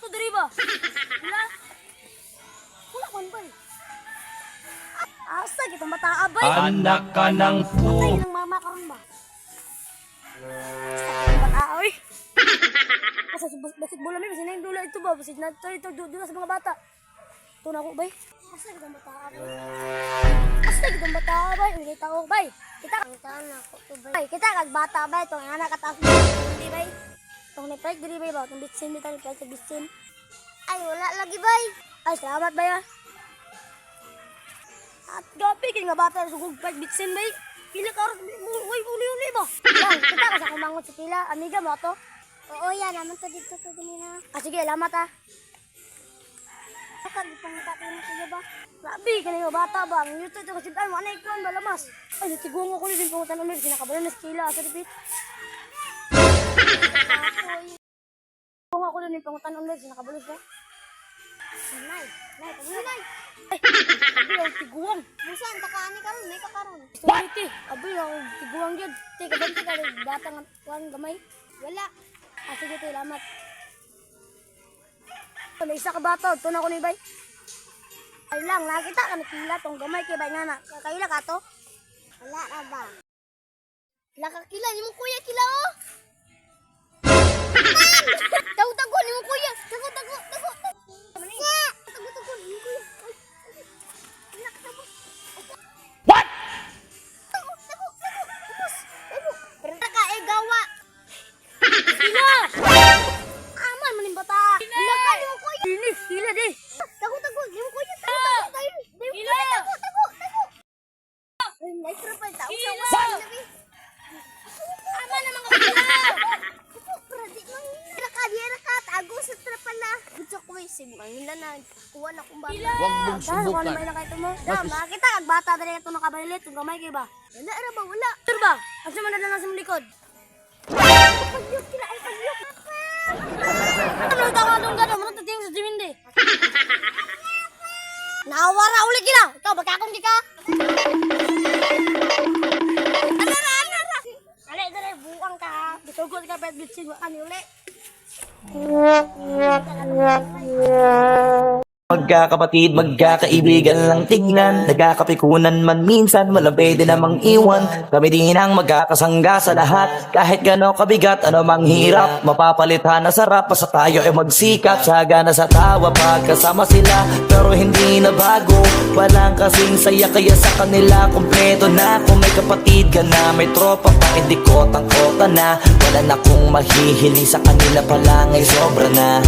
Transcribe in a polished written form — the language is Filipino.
to diri ba? Wala. Wala man ba? Asa kitang bata abay? Anak ka ng Patay ng mama karon ba? Bata oy. Asa basit bola mi basin dula ito ba? Basit na ito dula sa mga bata. Ito na ko bay. Asa kitang bata abay? Asa kitang bata abay? Uy tao bay. Kita kang na ko to bay. Kita kag bata bay tong anak kataas di bay. Tong nepek diri bay ba? Tong bitsin bitan kay bitsin. Ay wala lagi bay. Ay salamat bay ah. At gabi kini nga bata sugog pag bitsin bay. Pila ka ron uy uli ba? Lang kita ka sa kumangot sa pila. Amiga mo to? Oo yan naman to dito to ganina. Ah sige salamat ah. Kapag ipangita na siya ba? Grabe kini nga bata ba? Ang yuto ito kasi mo anay kuan ba lamas. Ay natiguang ako ni din pangutan ulit kinakabalan na skila sa repeat. Kung ako din pangutan ulit kinakabalan siya. Nay, nay. Ay, ang tiguang. Musan, takaani ka ron, may kakaroon. Sorry, ti. Abay, ang tiguang yun. Ti, kabanti ka rin, batang kuhan gamay. Wala. Ah, sige, ti, lamat. May isa ka bata, ito na ko ni bay. Ay lang, nakita ka nakila tong gamay kay bay nga na. Kakaila ka to? Wala na ba? Nakakila, ni mo kuya kila oh. Tago, ni mo kuya. Tago. Hila deh. Tago, di mo kuya. Tago. Hila. Tago. Ay, naisra pa tao sa wala. Aman naman ka pala. Pradi mang nakadiera tago sa trapala. Gusto ko simang hila na kuha na kung ba. Huwag mong subukan. May nakita mo. Nakita kag bata dali ito nakabalilit, tung gamay kay ba? Wala ra ba wala. Tur ba? Asa man na sa likod. Pagyok kila ay pagyok. Ano tawadong gado mo tating sa dimindi. Nawara ulit gila. Ikaw bagakong di ka. Dali, buang ka. Bitugod ka pet bitsin wa kani uli. Magkakapatid, magkakaibigan lang tignan. Nagkakapikunan man minsan, walang pwede namang iwan. Kami din ang magkakasangga sa lahat. Kahit gano'ng kabigat, ano mang hirap, mapapalitan na sarap. Basta tayo ay magsikap, sagana sa tawa pagkasama sila. Pero hindi na bago, walang kasing saya. Kaya sa kanila, kompleto na. Kung may kapatid ka na, may tropa pa, hindi kotang-kota na. Wala na kong mahihiling sa kanila pa lang ay sobra na.